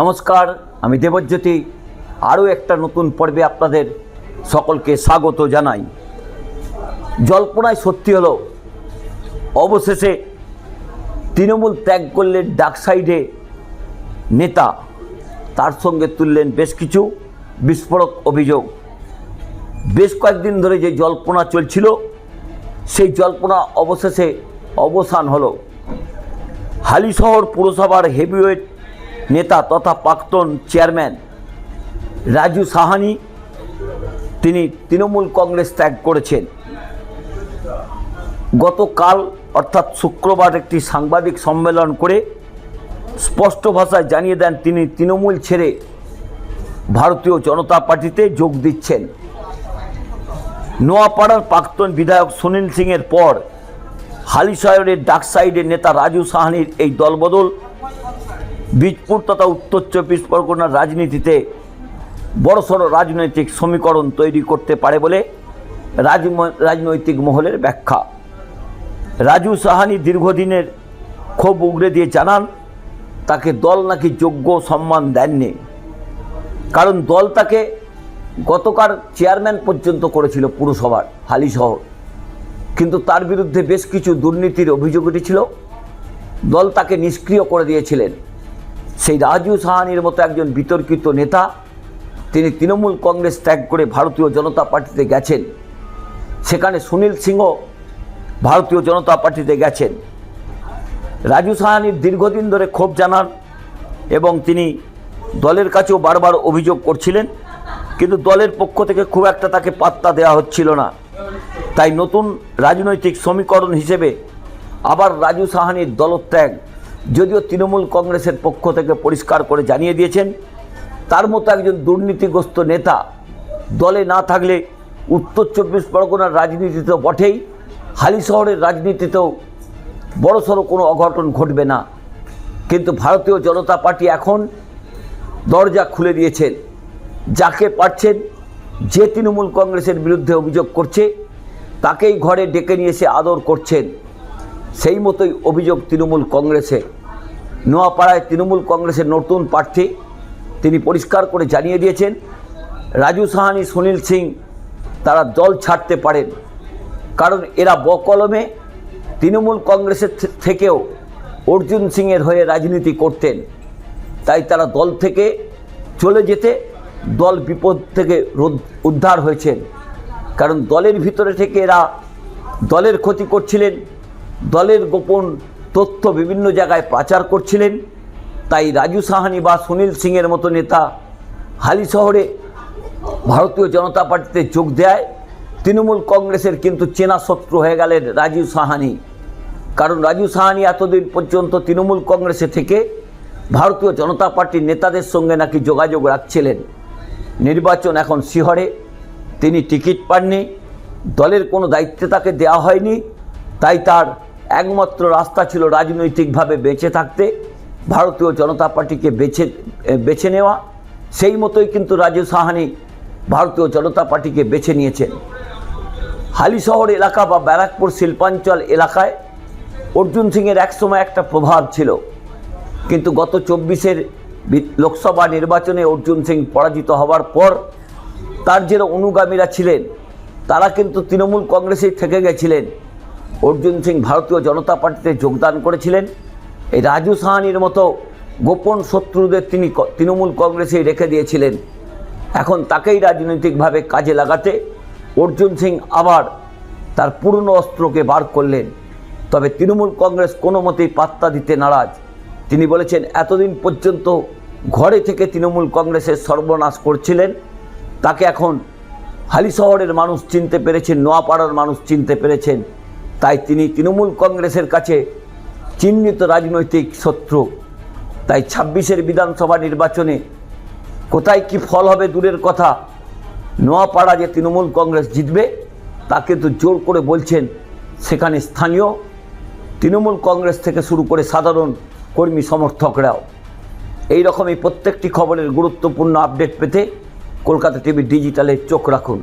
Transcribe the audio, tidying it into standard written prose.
নমস্কার, আমি দেবজ্যোতি। আরও একটা নতুন পর্বে আপনাদের সকলকে স্বাগত জানাই। জল্পনায় সত্যি হলো, অবশেষে তৃণমূল ত্যাগ করলেন ডাকসাইডে নেতা, তার সঙ্গে তুললেন বেশ কিছু বিস্ফোরক অভিযোগ। বেশ কয়েকদিন ধরে যে জল্পনা চলছিল, সেই জল্পনা অবশেষে অবসান হলো। হালিশহর পুরসভার হেভিওয়েট নেতা তথা প্রাক্তন চেয়ারম্যান রাজু সাহানি তিনি তৃণমূল কংগ্রেস ত্যাগ করেছেন। গতকাল অর্থাৎ শুক্রবার একটি সাংবাদিক সম্মেলন করে স্পষ্ট ভাষায় জানিয়ে দেন তিনি তৃণমূল ছেড়ে ভারতীয় জনতা পার্টিতে যোগ দিচ্ছেন। নোয়াপাড়ার প্রাক্তন বিধায়ক সুনীল সিংয়ের পর হালিশহরের ডাকসাইডের নেতা রাজু সাহানির এই দলবদল বীজপুর তথা উত্তর চব্বিশ পরগনার রাজনীতিতে বড়সড় রাজনৈতিক সমীকরণ তৈরি করতে পারে বলে রাজনৈতিক মহলের ব্যাখ্যা। রাজু সাহানি দীর্ঘদিনের ক্ষোভ উগরে দিয়ে জানান, তাকে দল নাকি যোগ্য সম্মান দেননি, কারণ দল তাকে গতকাল চেয়ারম্যান পর্যন্ত করেছিল পুরসভার হালিশহর, কিন্তু তার বিরুদ্ধে বেশ কিছু দুর্নীতির অভিযোগ উঠেছিল। দল তাকে নিষ্ক্রিয় করে দিয়েছিলেন। সেই রাজু সাহানির মতো একজন বিতর্কিত নেতা তিনি তৃণমূল কংগ্রেস ত্যাগ করে ভারতীয় জনতা পার্টিতে গেছেন। সেখানে সুনীল সিংও ভারতীয় জনতা পার্টিতে গেছেন। রাজু সাহানির দীর্ঘদিন ধরে ক্ষোভ জানান এবং তিনি দলের কাছেও বারবার অভিযোগ করছিলেন, কিন্তু দলের পক্ষ থেকে খুব একটা তাকে পাত্তা দেওয়া হচ্ছিল না। তাই নতুন রাজনৈতিক সমীকরণ হিসেবে আবার রাজু সাহানির দলত্যাগ, যদিও তৃণমূল কংগ্রেসের পক্ষ থেকে পরিষ্কার করে জানিয়ে দিয়েছেন তার মতো একজন দুর্নীতিগ্রস্ত নেতা দলে না থাকলে উত্তর চব্বিশ পরগনার রাজনীতিতেও বটেই, হালিশহরের রাজনীতিতেও বড়সড় কোনো অঘটন ঘটবে না। কিন্তু ভারতীয় জনতা পার্টি এখন দরজা খুলে দিয়েছেন। যাকে পারছেন, যে তৃণমূল কংগ্রেসের বিরুদ্ধে অভিযোগ করছে তাকেই ঘরে ডেকে নিয়ে এসে আদর করছেন। সেই মতোই অভিযোগ তৃণমূল কংগ্রেসে। নোয়াপাড়ায় তৃণমূল কংগ্রেসের নতুন প্রার্থী তিনি পরিষ্কার করে জানিয়ে দিয়েছেন, রাজু সাহানি, সুনীল সিং তারা দল ছাড়তে পারেন, কারণ এরা বকলমে তৃণমূল কংগ্রেসের থেকেও অর্জুন সিংয়ের হয়ে রাজনীতি করতেন। তাই তারা দল থেকে চলে যেতে দল বিপদ থেকে উদ্ধার হয়েছেন, কারণ দলের ভিতরে থেকে এরা দলের ক্ষতি করছিলেন, দলের গোপন তথ্য বিভিন্ন জায়গায় পাচার করছিলেন। তাই রাজু সাহানি বা সুনীল সিংয়ের মতো নেতা হালিশহরে ভারতীয় জনতা পার্টিতে যোগ দেয় তৃণমূল কংগ্রেসের কিন্তু চেনা শত্রু হয়ে গেলেন রাজু সাহানি। কারণ রাজু সাহানি এতদিন পর্যন্ত তৃণমূল কংগ্রেসে থেকে ভারতীয় জনতা পার্টির নেতাদের সঙ্গে নাকি যোগাযোগ রাখছিলেন। নির্বাচন এখন শিহরে, তিনি টিকিট পাননি, দলের কোনো দায়িত্বে তাকে দেওয়া হয়নি, তাই তার একমাত্র রাস্তা ছিল রাজনৈতিকভাবে বেঁচে থাকতে, ভারতীয় জনতা পার্টিকে বেছে নেওয়া। সেই মতোই কিন্তু রাজু সাহানি ভারতীয় জনতা পার্টিকে বেছে নিয়েছেন। হালিশহর এলাকা বা ব্যারাকপুর শিল্পাঞ্চল এলাকায় অর্জুন সিংয়ের একসময় একটা প্রভাব ছিল, কিন্তু গত 24-এর লোকসভা নির্বাচনে অর্জুন সিং পরাজিত হওয়ার পর তার যে অনুগামীরা ছিলেন তারা কিন্তু তৃণমূল কংগ্রেসেই থেকে গেছিলেন। অর্জুন সিং ভারতীয় জনতা পার্টিতে যোগদান করেছিলেন। এই রাজু সাহানির মতো গোপন শত্রুদের তিনি তৃণমূল কংগ্রেসেই রেখে দিয়েছিলেন। এখন তাকেই রাজনৈতিকভাবে কাজে লাগাতে অর্জুন সিং আবার তার পুরনো অস্ত্রকে বার করলেন। তবে তৃণমূল কংগ্রেস কোনো মতেই পাত্তা দিতে নারাজ। তিনি বলেছেন, এতদিন পর্যন্ত ঘরে থেকে তৃণমূল কংগ্রেসের সর্বনাশ করছিলেন, তাকে এখন হালিশহরের মানুষ চিনতে পেরেছেন, নোয়াপাড়ার মানুষ চিনতে পেরেছেন। তাই তিনি তৃণমূল কংগ্রেসের কাছে চিহ্নিত রাজনৈতিক শত্রু। তাই 26-এর বিধানসভা নির্বাচনে কোথায় কি ফল হবে দূরের কথা, নোয়াপাড়া যে তৃণমূল কংগ্রেস জিতবে তা কিন্তু জোর করে বলছেন সেখানে স্থানীয় তৃণমূল কংগ্রেস থেকে শুরু করে সাধারণ কর্মী সমর্থকরাও। এই রকমই প্রত্যেকটি খবরের গুরুত্বপূর্ণ আপডেট পেতে কলকাতা টিভি ডিজিটালে চোখ রাখুন।